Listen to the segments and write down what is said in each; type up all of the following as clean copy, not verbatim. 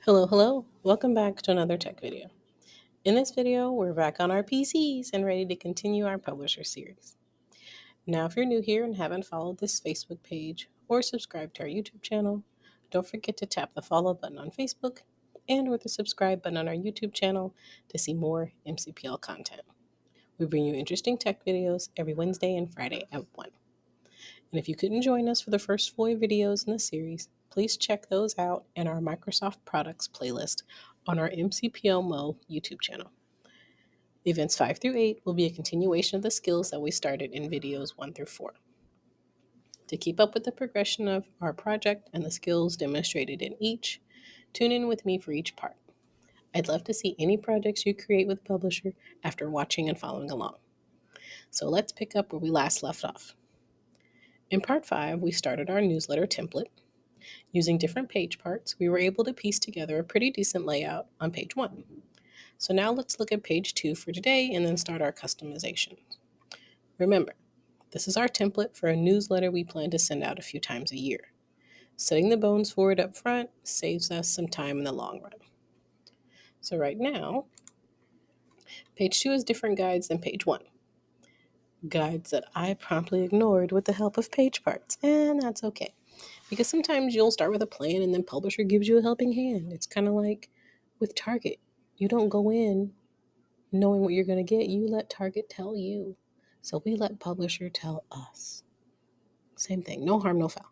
Hello. Welcome back to another tech video. In this video, we're back on our PCs and ready to continue our publisher series. Now, if you're new here and haven't followed this Facebook page or subscribed to our YouTube channel, don't forget to tap the follow button on Facebook and or the subscribe button on our YouTube channel to see more MCPL content. We bring you interesting tech videos every Wednesday and Friday at 1. And if you couldn't join us for the first 4 videos in the series, please check those out in our Microsoft products playlist on our MCPL Mo YouTube channel. Events 5 through 8 will be a continuation of the skills that we started in videos 1 through 4. To keep up with the progression of our project and the skills demonstrated in each, tune in with me for each part. I'd love to see any projects you create with Publisher after watching and following along. So let's pick up where we last left off. In part 5, we started our newsletter template. Using different page parts, we were able to piece together a pretty decent layout on page 1. So now let's look at page 2 for today and then start our customization. Remember, this is our template for a newsletter we plan to send out a few times a year. Setting the bones for it up front saves us some time in the long run. So right now, page 2 is different guides than page 1. Guides that I promptly ignored with the help of page parts, and that's okay. Because sometimes you'll start with a plan and then Publisher gives you a helping hand. It's kind of like with Target. You don't go in knowing what you're going to get. You let Target tell you. So we let Publisher tell us. Same thing. No harm, no foul.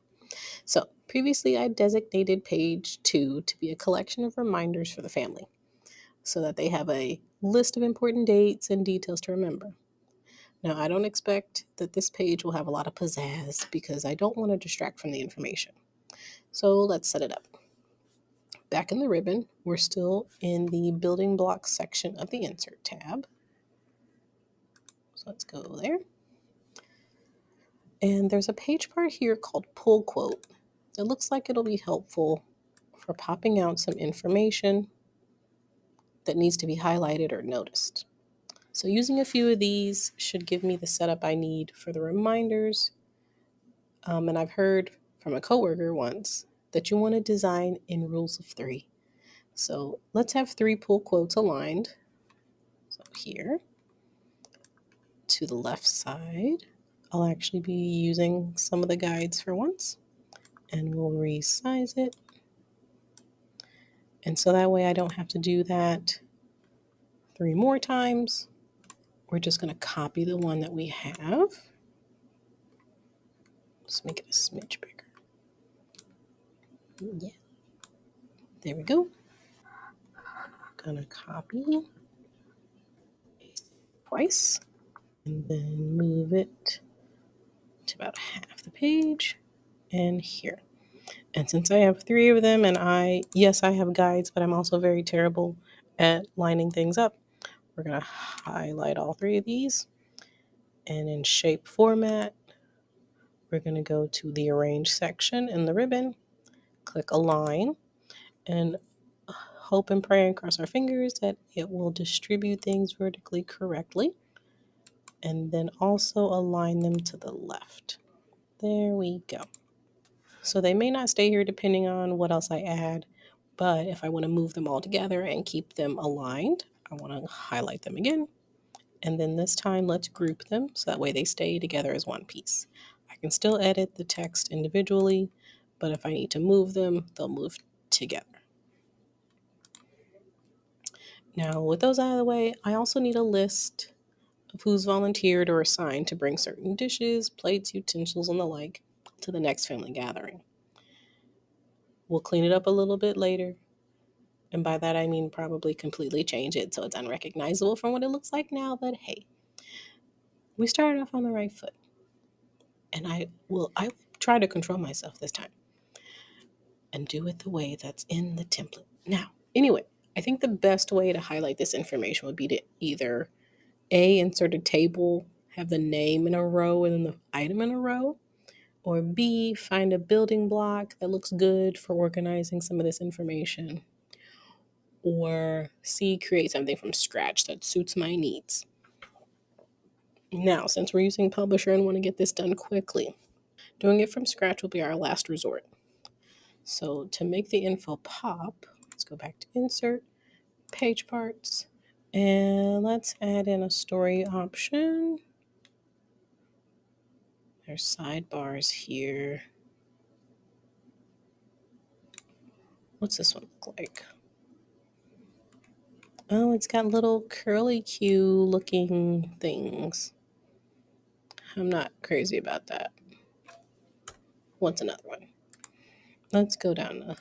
So previously I designated page 2 to be a collection of reminders for the family so that they have a list of important dates and details to remember. Now, I don't expect that this page will have a lot of pizzazz because I don't want to distract from the information. So let's set it up. Back in the ribbon, we're still in the building blocks section of the Insert tab. So let's go there. And there's a page part here called Pull Quote. It looks like it'll be helpful for popping out some information that needs to be highlighted or noticed. So using a few of these should give me the setup I need for the reminders. And I've heard from a coworker once that you want to design in rules of 3. So let's have 3 pull quotes aligned. So here to the left side, I'll actually be using some of the guides for once, and we'll resize it. And so that way I don't have to do that 3 more times. We're just going to copy the one that we have. Let's make it a smidge bigger. Yeah, there we go. Gonna copy twice and then move it to about half the page and here. And since I have 3 of them and yes, I have guides, but I'm also very terrible at lining things up, we're gonna highlight all 3 of these, and in shape format, we're gonna go to the arrange section in the ribbon, click align, and hope and pray and cross our fingers that it will distribute things vertically correctly, and then also align them to the left. There we go. So they may not stay here depending on what else I add, but if I want to move them all together and keep them aligned, I want to highlight them again. And then this time, let's group them so that way they stay together as one piece. I can still edit the text individually, but if I need to move them, they'll move together. Now, with those out of the way, I also need a list of who's volunteered or assigned to bring certain dishes, plates, utensils, and the like to the next family gathering. We'll clean it up a little bit later, and by that I mean probably completely change it so it's unrecognizable from what it looks like now, but hey, we started off on the right foot. And I will try to control myself this time and do it the way that's in the template. Now, anyway, I think the best way to highlight this information would be to either A, insert a table, have the name in a row and then the item in a row, or B, find a building block that looks good for organizing some of this information, or C, create something from scratch that suits my needs. Now, since we're using Publisher and want to get this done quickly, doing it from scratch will be our last resort. So to make the info pop, let's go back to insert, page parts, and let's add in a story option. There's sidebars here. What's this one look like? Oh, it's got little curly Q looking things. I'm not crazy about that. What's another one? Let's go down to,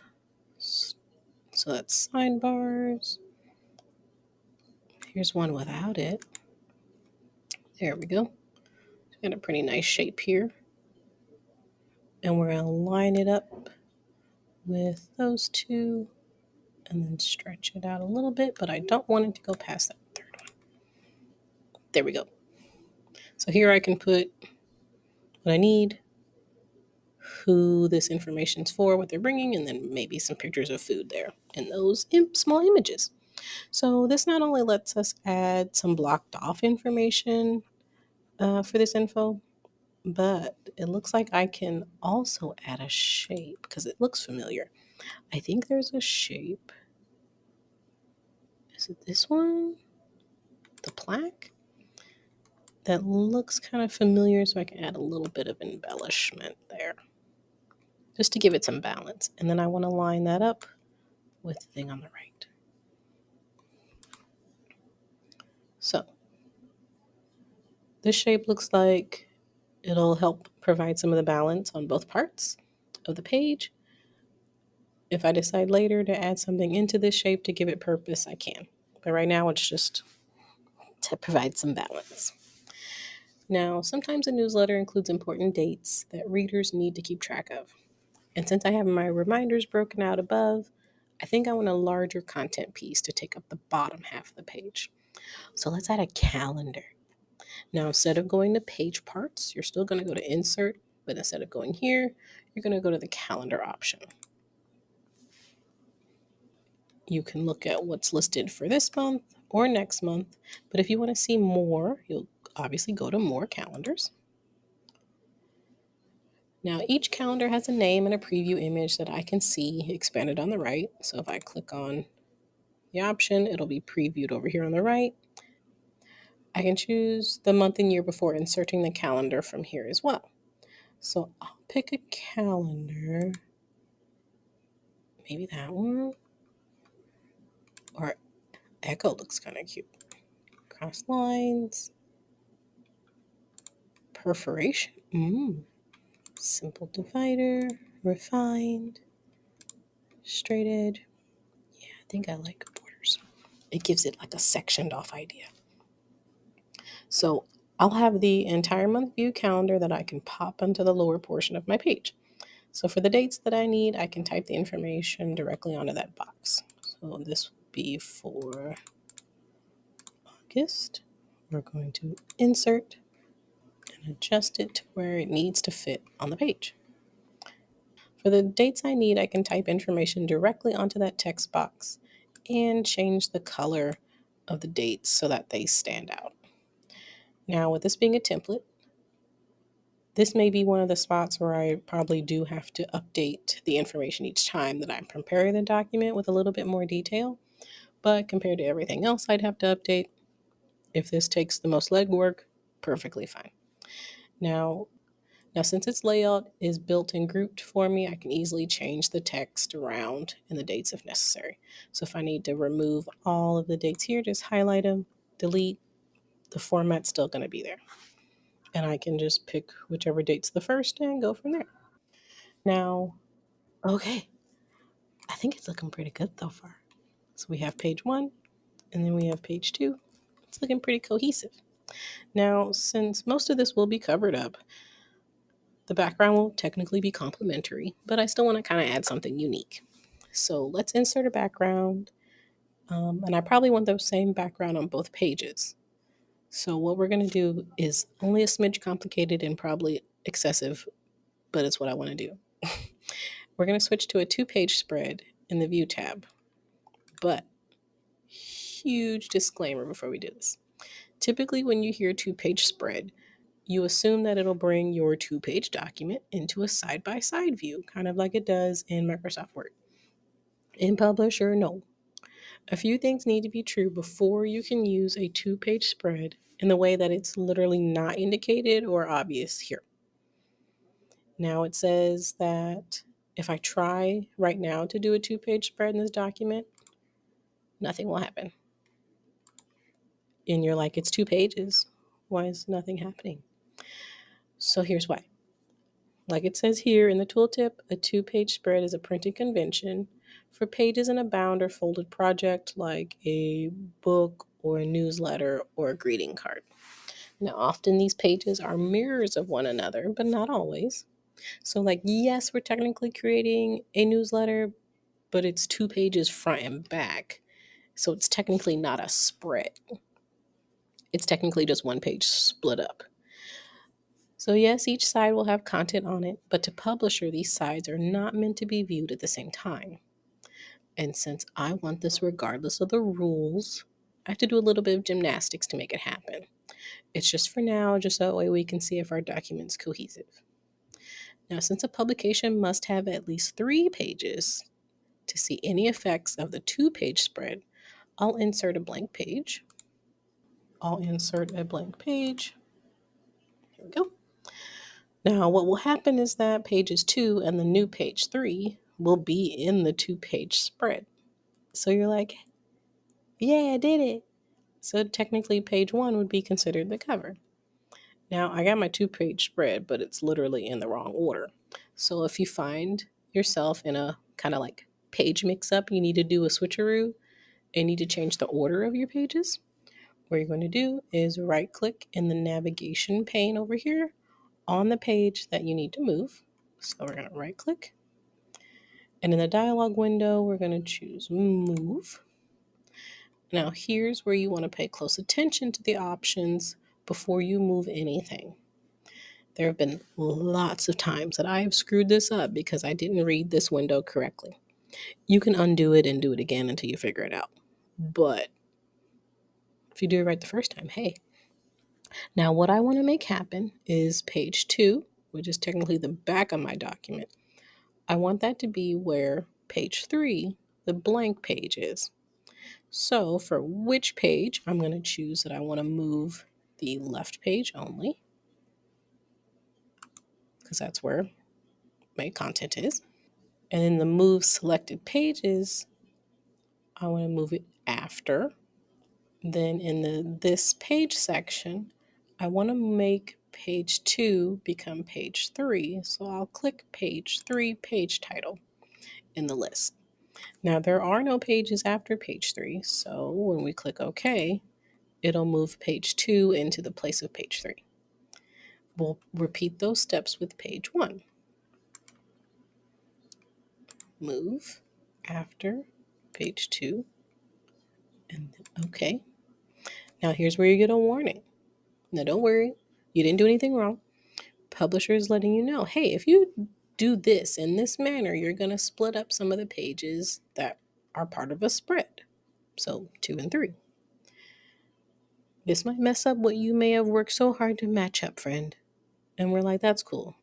so that's sidebars. Here's one without it. There we go. Got a pretty nice shape here. And we're going to line it up with those two and then stretch it out a little bit, but I don't want it to go past that third one. There we go. So here I can put what I need, who this information's for, what they're bringing, and then maybe some pictures of food there in those small images. So this not only lets us add some blocked off information for this info, but it looks like I can also add a shape because it looks familiar. I think there's a shape. Is it this one? The plaque? That looks kind of familiar, so I can add a little bit of embellishment there just to give it some balance. And then I want to line that up with the thing on the right. So this shape looks like it'll help provide some of the balance on both parts of the page. If I decide later to add something into this shape to give it purpose, I can. But right now it's just to provide some balance. Now, sometimes a newsletter includes important dates that readers need to keep track of. And since I have my reminders broken out above, I think I want a larger content piece to take up the bottom half of the page. So let's add a calendar. Now, instead of going to page parts, you're still going to go to insert, but instead of going here, you're going to go to the calendar option. You can look at what's listed for this month or next month, but if you want to see more, you'll obviously go to more calendars. Now, each calendar has a name and a preview image that I can see expanded on the right. So if I click on the option, it'll be previewed over here on the right. I can choose the month and year before inserting the calendar from here as well. So I'll pick a calendar, maybe that one, or Echo looks kind of cute. Cross lines, perforation, simple divider, refined, straighted. Yeah, I think I like borders. It gives it like a sectioned off idea. So I'll have the entire month view calendar that I can pop onto the lower portion of my page. So for the dates that I need, I can type the information directly onto that box. So this would be for August. We're going to insert and adjust it to where it needs to fit on the page. For the dates I need, I can type information directly onto that text box and change the color of the dates so that they stand out. Now, with this being a template, this may be one of the spots where I probably do have to update the information each time that I'm preparing the document with a little bit more detail. But compared to everything else I'd have to update, if this takes the most legwork, perfectly fine. Now, since its layout is built and grouped for me, I can easily change the text around and the dates if necessary. So if I need to remove all of the dates here, just highlight them, delete, the format's still going to be there. And I can just pick whichever date's the first and go from there. Now, okay, I think it's looking pretty good so far. So we have page 1, and then we have page 2. It's looking pretty cohesive. Now, since most of this will be covered up, the background will technically be complementary, but I still want to kind of add something unique. So let's insert a background, and I probably want the same background on both pages. So what we're going to do is only a smidge complicated and probably excessive, but it's what I want to do. We're going to switch to a 2-page spread in the View tab, but huge disclaimer before we do this. Typically, when you hear 2-page spread, you assume that it'll bring your 2-page document into a side-by-side view, kind of like it does in Microsoft Word. In Publisher, no. A few things need to be true before you can use a 2-page spread in the way that it's literally not indicated or obvious here. Now it says that if I try right now to do a 2-page spread in this document, nothing will happen. And you're like, it's 2 pages. Why is nothing happening? So here's why. Like it says here in the tooltip, a 2-page spread is a printing convention for pages in a bound or folded project like a book or a newsletter or a greeting card. Now, often these pages are mirrors of one another, but not always. So, like, yes, we're technically creating a newsletter, but it's 2 pages front and back. So, it's technically not a spread. It's technically just 1 page split up. So, yes, each side will have content on it, but to publisher, these sides are not meant to be viewed at the same time. And since I want this regardless of the rules, I have to do a little bit of gymnastics to make it happen. It's just for now, just so that way we can see if our document's cohesive. Now, since a publication must have at least 3 pages to see any effects of the 2-page spread, I'll insert a blank page. Here we go. Now, what will happen is that pages 2 and the new page 3 will be in the 2-page spread. So you're like, yeah, I did it. So technically, page 1 would be considered the cover. Now, I got my 2-page spread, but it's literally in the wrong order. So if you find yourself in a kind of like page mix-up, you need to do a switcheroo and need to change the order of your pages. What you're going to do is right-click in the navigation pane over here on the page that you need to move. So we're going to right-click. And in the dialog window, we're going to choose Move. Now, here's where you want to pay close attention to the options before you move anything. There have been lots of times that I have screwed this up because I didn't read this window correctly. You can undo it and do it again until you figure it out. But if you do it right the first time, hey. Now, what I want to make happen is page 2, which is technically the back of my document. I want that to be where page 3, the blank page, is. So for which page, I'm going to choose that I want to move the left page only, because that's where my content is. And in the move selected pages, I want to move it after. Then in the this page section, I want to make page 2 become page 3. So I'll click page 3, page title in the list. Now there are no pages after page 3. So when we click OK, it'll move page 2 into the place of page 3. We'll repeat those steps with page 1. Move after page 2 and then OK. Now here's where you get a warning. Now don't worry, you didn't do anything wrong. Publisher is letting you know, hey, if you do this in this manner, you're going to split up some of the pages that are part of a spread. So 2 and 3. This might mess up what you may have worked so hard to match up, friend. And we're like, that's cool.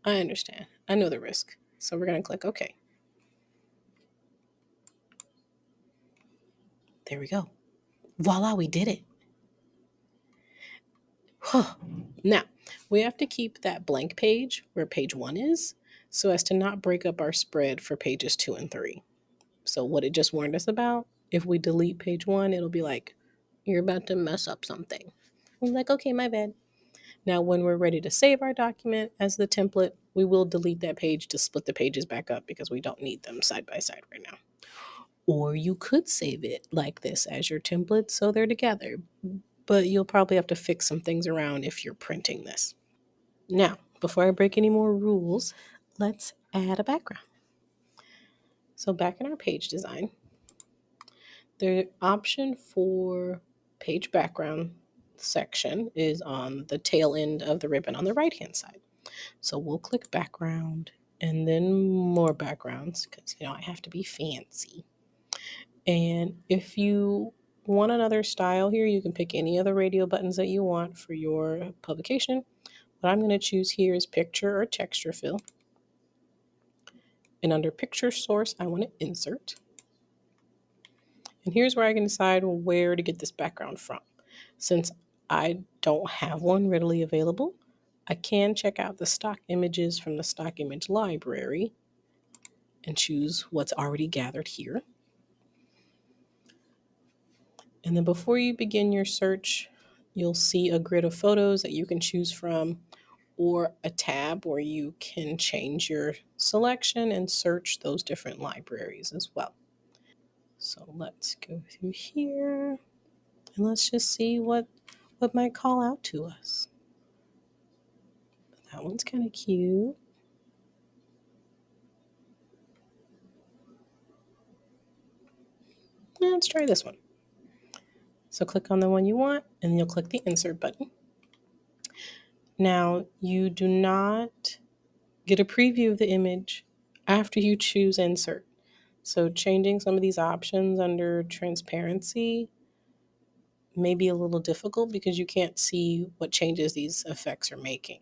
I understand. I know the risk. So we're going to click OK. There we go. Voila, we did it. Now, we have to keep that blank page where page 1 is so as to not break up our spread for pages 2 and 3. So what it just warned us about, if we delete page 1, it'll be like, you're about to mess up something. We're like, okay, my bad. Now, when we're ready to save our document as the template, we will delete that page to split the pages back up because we don't need them side by side right now. Or you could save it like this as your template so they're together, but you'll probably have to fix some things around if you're printing this. Now, before I break any more rules, let's add a background. So back in our page design, the option for page background section is on the tail end of the ribbon on the right hand side. So we'll click background and then more backgrounds because I have to be fancy. And if you want another style here, you can pick any of the radio buttons that you want for your publication. What I'm going to choose here is picture or texture fill. And under picture source, I want to insert. And here's where I can decide where to get this background from. Since I don't have one readily available, I can check out the stock images from the stock image library and choose what's already gathered here. And then before you begin your search, you'll see a grid of photos that you can choose from, or a tab where you can change your selection and search those different libraries as well. So let's go through here and let's just see what might call out to us. That one's kind of cute. Let's try this one. So click on the one you want and you'll click the insert button. Now you do not get a preview of the image after you choose insert. So changing some of these options under transparency may be a little difficult because you can't see what changes these effects are making.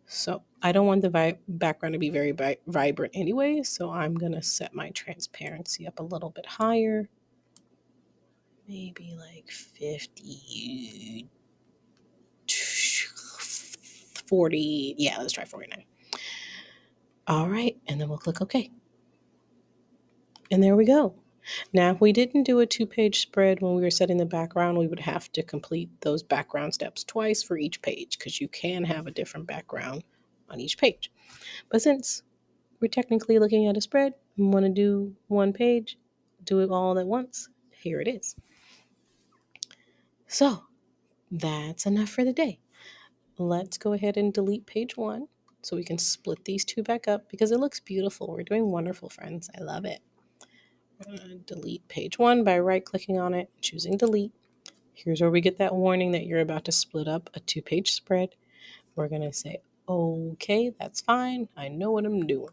So I don't want the background to be very vibrant anyway, so I'm going to set my transparency up a little bit higher. Maybe like 50, 40. Yeah, let's try 49. All right, and then we'll click OK. And there we go. Now, if we didn't do a 2-page spread when we were setting the background, we would have to complete those background steps twice for each page because you can have a different background on each page. But since we're technically looking at a spread and want to do one page, do it all at once, here it is. So that's enough for the day. Let's go ahead and delete page 1 so we can split these two back up because it looks beautiful. We're doing wonderful, friends. I love it. Delete page 1 by right-clicking on it, choosing delete. Here's where we get that warning that you're about to split up a 2-page spread. We're going to say, okay, that's fine. I know what I'm doing.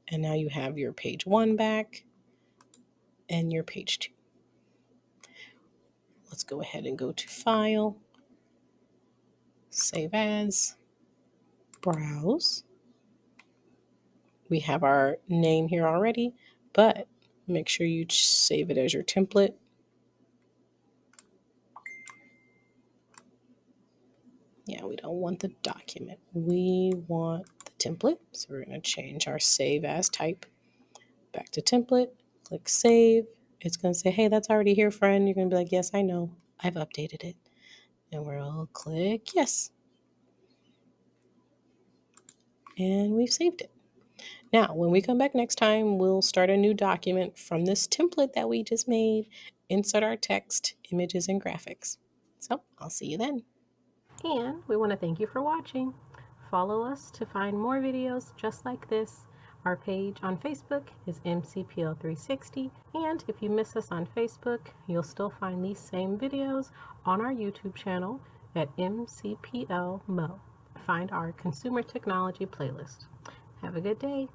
And now you have your page 1 back and your page 2. Let's go ahead and go to File, Save As, Browse. We have our name here already, but make sure you save it as your template. Yeah, we don't want the document. We want the template. So we're going to change our Save As type back to template. Click Save. It's going to say, hey, that's already here, friend. You're going to be like, yes, I know. I've updated it. And we'll click Yes. And we've saved it. Now, when we come back next time, we'll start a new document from this template that we just made, insert our text, images, and graphics. So I'll see you then. And we want to thank you for watching. Follow us to find more videos just like this. Our page on Facebook is MCPL 360. And if you miss us on Facebook, you'll still find these same videos on our YouTube channel at MCPL Mo. Find our consumer technology playlist. Have a good day.